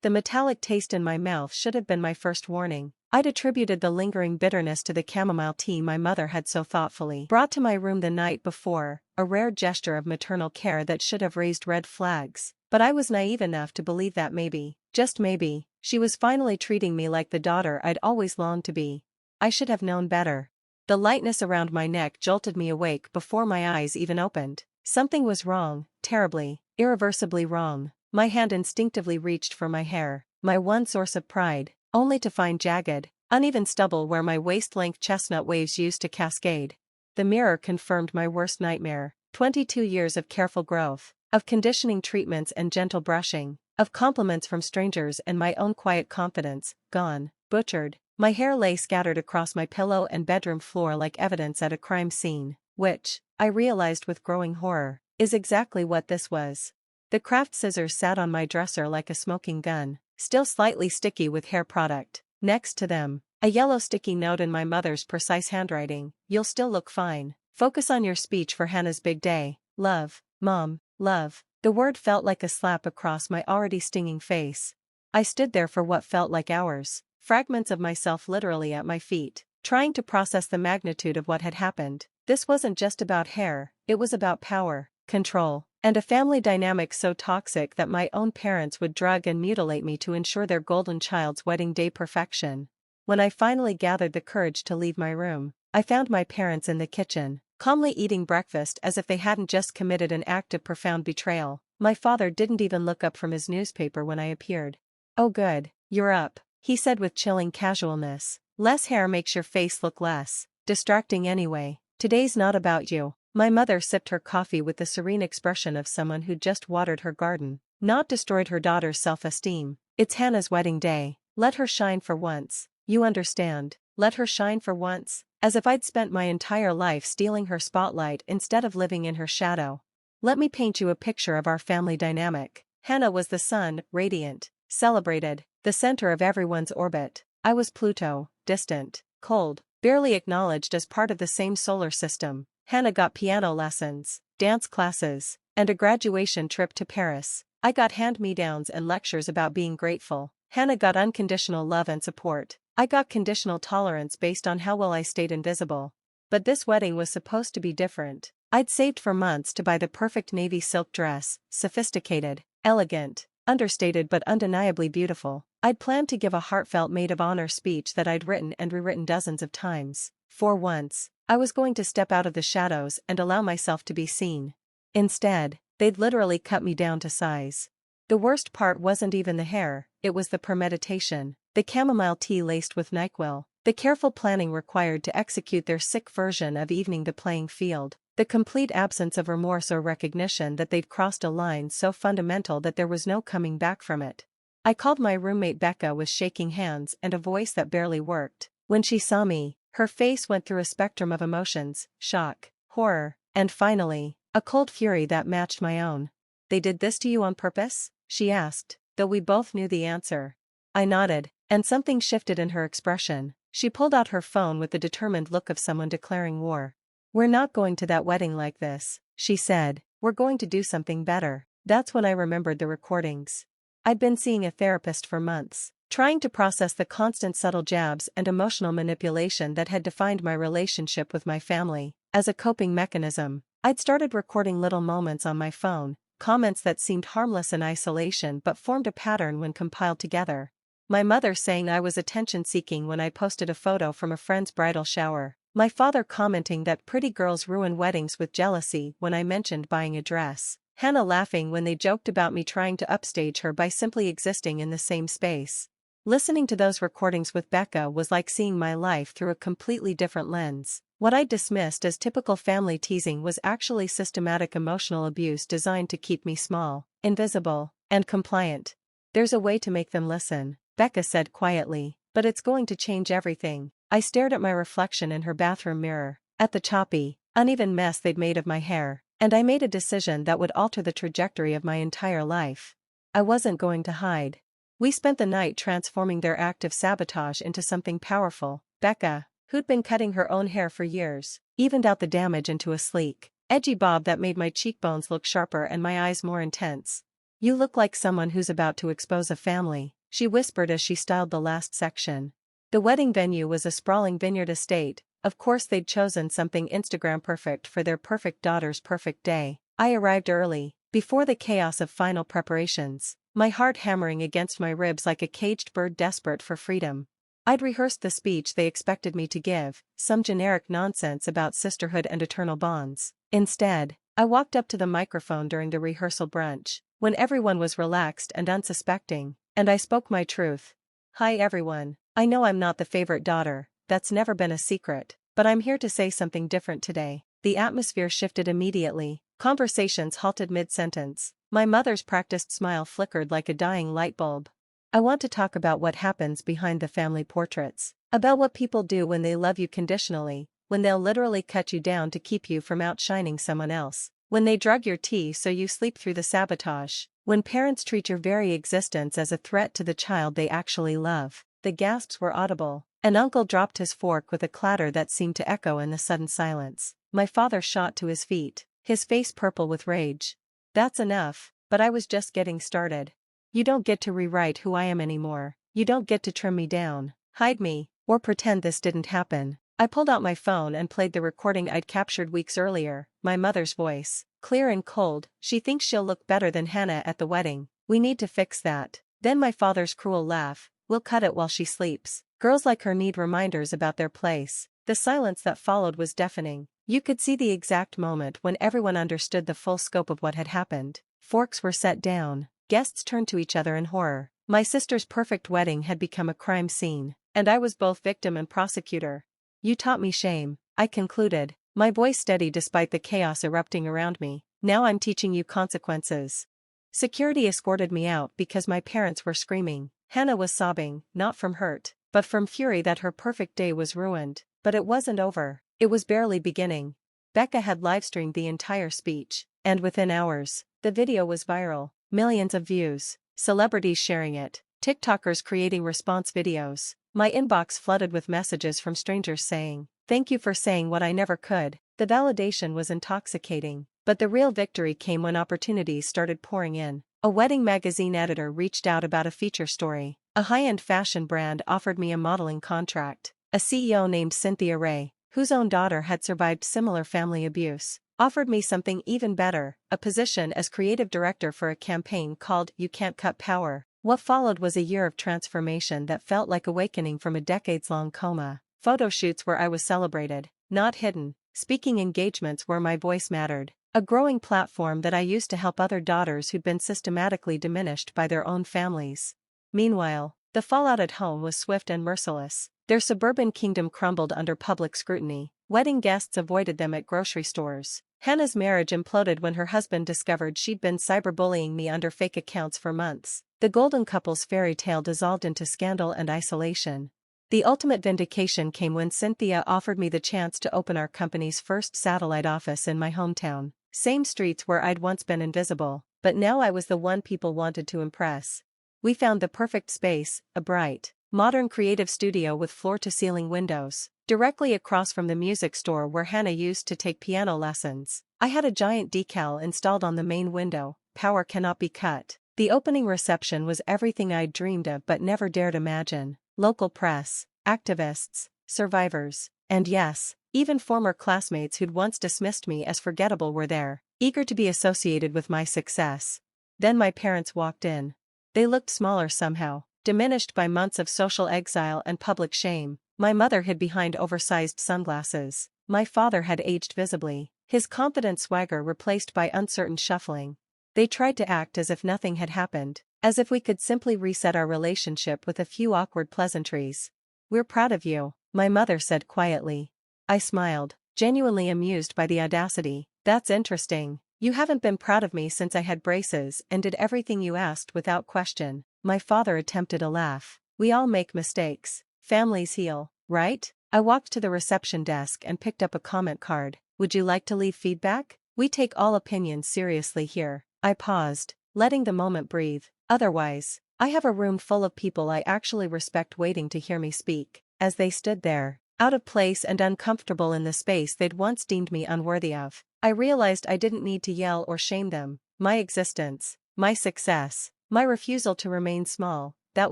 The metallic taste in my mouth should have been my first warning. I'd attributed the lingering bitterness to the chamomile tea my mother had so thoughtfully brought to my room the night before, a rare gesture of maternal care that should have raised red flags. But I was naive enough to believe that maybe, just maybe, she was finally treating me like the daughter I'd always longed to be. I should have known better. The lightness around my neck jolted me awake before my eyes even opened. Something was wrong, terribly, irreversibly wrong. My hand instinctively reached for my hair, my one source of pride, only to find jagged, uneven stubble where my waist-length chestnut waves used to cascade. The mirror confirmed my worst nightmare. 22 years of careful growth, of conditioning treatments and gentle brushing, of compliments from strangers and my own quiet confidence, gone, butchered. My hair lay scattered across my pillow and bedroom floor like evidence at a crime scene, which, I realized with growing horror, is exactly what this was. The craft scissors sat on my dresser like a smoking gun, still slightly sticky with hair product. Next to them, a yellow sticky note in my mother's precise handwriting: "You'll still look fine. Focus on your speech for Hannah's big day. Love, Mom, love." The word felt like a slap across my already stinging face. I stood there for what felt like hours, fragments of myself literally at my feet, trying to process the magnitude of what had happened. This wasn't just about hair, it was about power, control, and a family dynamic so toxic that my own parents would drug and mutilate me to ensure their golden child's wedding day perfection. When I finally gathered the courage to leave my room, I found my parents in the kitchen, calmly eating breakfast as if they hadn't just committed an act of profound betrayal. My father didn't even look up from his newspaper when I appeared. "Oh good, you're up," he said with chilling casualness. "Less hair makes your face look less distracting anyway. Today's not about you." My mother sipped her coffee with the serene expression of someone who'd just watered her garden, not destroyed her daughter's self-esteem. "It's Hannah's wedding day. Let her shine for once. You understand? Let her shine for once." As if I'd spent my entire life stealing her spotlight instead of living in her shadow. Let me paint you a picture of our family dynamic. Hannah was the sun, radiant, celebrated, the center of everyone's orbit. I was Pluto, distant, cold, barely acknowledged as part of the same solar system. Hannah got piano lessons, dance classes, and a graduation trip to Paris. I got hand-me-downs and lectures about being grateful. Hannah got unconditional love and support. I got conditional tolerance based on how well I stayed invisible. But this wedding was supposed to be different. I'd saved for months to buy the perfect navy silk dress, sophisticated, elegant, understated but undeniably beautiful. I'd planned to give a heartfelt maid of honor speech that I'd written and rewritten dozens of times. For once, I was going to step out of the shadows and allow myself to be seen. Instead, they'd literally cut me down to size. The worst part wasn't even the hair, it was the premeditation. The chamomile tea laced with NyQuil, the careful planning required to execute their sick version of evening the playing field, the complete absence of remorse or recognition that they'd crossed a line so fundamental that there was no coming back from it. I called my roommate Becca with shaking hands and a voice that barely worked. When she saw me, her face went through a spectrum of emotions: shock, horror, and finally, a cold fury that matched my own. "They did this to you on purpose?" she asked, though we both knew the answer. I nodded, and something shifted in her expression. She pulled out her phone with the determined look of someone declaring war. "We're not going to that wedding like this," she said. "We're going to do something better." That's when I remembered the recordings. I'd been seeing a therapist for months, trying to process the constant subtle jabs and emotional manipulation that had defined my relationship with my family. As a coping mechanism, I'd started recording little moments on my phone, comments that seemed harmless in isolation but formed a pattern when compiled together. My mother saying I was attention-seeking when I posted a photo from a friend's bridal shower. My father commenting that pretty girls ruin weddings with jealousy when I mentioned buying a dress. Hannah laughing when they joked about me trying to upstage her by simply existing in the same space. Listening to those recordings with Becca was like seeing my life through a completely different lens. What I dismissed as typical family teasing was actually systematic emotional abuse designed to keep me small, invisible, and compliant. "There's a way to make them listen," Becca said quietly, "but it's going to change everything." I stared at my reflection in her bathroom mirror, at the choppy, uneven mess they'd made of my hair, and I made a decision that would alter the trajectory of my entire life. I wasn't going to hide. We spent the night transforming their act of sabotage into something powerful. Becca, who'd been cutting her own hair for years, evened out the damage into a sleek, edgy bob that made my cheekbones look sharper and my eyes more intense. "You look like someone who's about to expose a family," she whispered as she styled the last section. The wedding venue was a sprawling vineyard estate. Of course they'd chosen something Instagram perfect for their perfect daughter's perfect day. I arrived early, before the chaos of final preparations, my heart hammering against my ribs like a caged bird desperate for freedom. I'd rehearsed the speech they expected me to give, some generic nonsense about sisterhood and eternal bonds. Instead, I walked up to the microphone during the rehearsal brunch, when everyone was relaxed and unsuspecting, and I spoke my truth. "Hi everyone, I know I'm not the favorite daughter, that's never been a secret, but I'm here to say something different today." The atmosphere shifted immediately, conversations halted mid-sentence, my mother's practiced smile flickered like a dying light bulb. "I want to talk about what happens behind the family portraits, about what people do when they love you conditionally, when they'll literally cut you down to keep you from outshining someone else, when they drug your tea so you sleep through the sabotage, when parents treat your very existence as a threat to the child they actually love." The gasps were audible. An uncle dropped his fork with a clatter that seemed to echo in the sudden silence. My father shot to his feet, his face purple with rage. "That's enough, but I was just getting started. You don't get to rewrite who I am anymore, you don't get to trim me down, hide me, or pretend this didn't happen." I pulled out my phone and played the recording I'd captured weeks earlier, my mother's voice, clear and cold. "She thinks she'll look better than Hannah at the wedding. We need to fix that." Then my father's cruel laugh. "We'll cut it while she sleeps. Girls like her need reminders about their place." The silence that followed was deafening. You could see the exact moment when everyone understood the full scope of what had happened. Forks were set down, guests turned to each other in horror. My sister's perfect wedding had become a crime scene, and I was both victim and prosecutor. "You taught me shame," I concluded, my voice steady despite the chaos erupting around me. "Now I'm teaching you consequences." Security escorted me out because my parents were screaming. Hannah was sobbing, not from hurt, but from fury that her perfect day was ruined. But it wasn't over. It was barely beginning. Becca had livestreamed the entire speech, and within hours, the video was viral. Millions of views, celebrities sharing it, TikTokers creating response videos. My inbox flooded with messages from strangers saying, "Thank you for saying what I never could." The validation was intoxicating, but the real victory came when opportunities started pouring in. A wedding magazine editor reached out about a feature story. A high-end fashion brand offered me a modeling contract. A CEO named Cynthia Ray, whose own daughter had survived similar family abuse, offered me something even better, a position as creative director for a campaign called "You Can't Cut Power." What followed was a year of transformation that felt like awakening from a decades-long coma. Photo shoots where I was celebrated, not hidden, speaking engagements where my voice mattered, a growing platform that I used to help other daughters who'd been systematically diminished by their own families. Meanwhile, the fallout at home was swift and merciless. Their suburban kingdom crumbled under public scrutiny. Wedding guests avoided them at grocery stores. Hannah's marriage imploded when her husband discovered she'd been cyberbullying me under fake accounts for months. The golden couple's fairy tale dissolved into scandal and isolation. The ultimate vindication came when Cynthia offered me the chance to open our company's first satellite office in my hometown. Same streets where I'd once been invisible, but now I was the one people wanted to impress. We found the perfect space, a bright, modern creative studio with floor-to-ceiling windows, directly across from the music store where Hannah used to take piano lessons. I had a giant decal installed on the main window, "Power cannot be cut." The opening reception was everything I'd dreamed of but never dared imagine. Local press, activists, survivors, and yes, even former classmates who'd once dismissed me as forgettable were there, eager to be associated with my success. Then my parents walked in. They looked smaller somehow, diminished by months of social exile and public shame. My mother hid behind oversized sunglasses. My father had aged visibly, his confident swagger replaced by uncertain shuffling. They tried to act as if nothing had happened, as if we could simply reset our relationship with a few awkward pleasantries. "We're proud of you," my mother said quietly. I smiled, genuinely amused by the audacity. "That's interesting. You haven't been proud of me since I had braces and did everything you asked without question." My father attempted a laugh. "We all make mistakes. Families heal, right?" I walked to the reception desk and picked up a comment card. "Would you like to leave feedback? We take all opinions seriously here." I paused, letting the moment breathe. "Otherwise, I have a room full of people I actually respect waiting to hear me speak." As they stood there, out of place and uncomfortable in the space they'd once deemed me unworthy of, I realized I didn't need to yell or shame them. My existence, my success, my refusal to remain small, that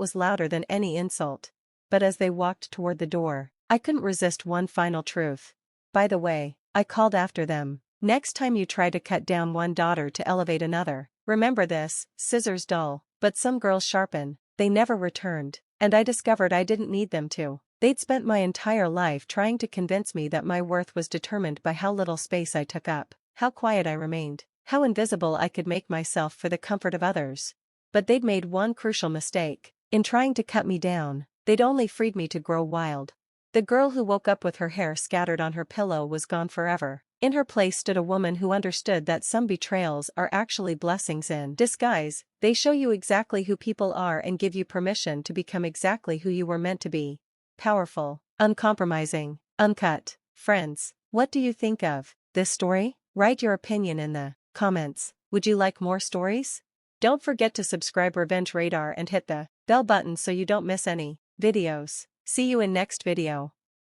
was louder than any insult. But as they walked toward the door, I couldn't resist one final truth. By the way, I called after them, next time you try to cut down one daughter to elevate another, remember this, scissors dull, but some girls sharpen. They never returned, and I discovered I didn't need them to. They'd spent my entire life trying to convince me that my worth was determined by how little space I took up, how quiet I remained, how invisible I could make myself for the comfort of others. But they'd made one crucial mistake. In trying to cut me down, they'd only freed me to grow wild. The girl who woke up with her hair scattered on her pillow was gone forever. In her place stood a woman who understood that some betrayals are actually blessings in disguise. They show you exactly who people are and give you permission to become exactly who you were meant to be. Powerful, uncompromising, uncut. Friends, what do you think of this story? Write your opinion in the comments. Would you like more stories? Don't forget to subscribe Revenge Radar and hit the bell button so you don't miss any videos. See you in next video.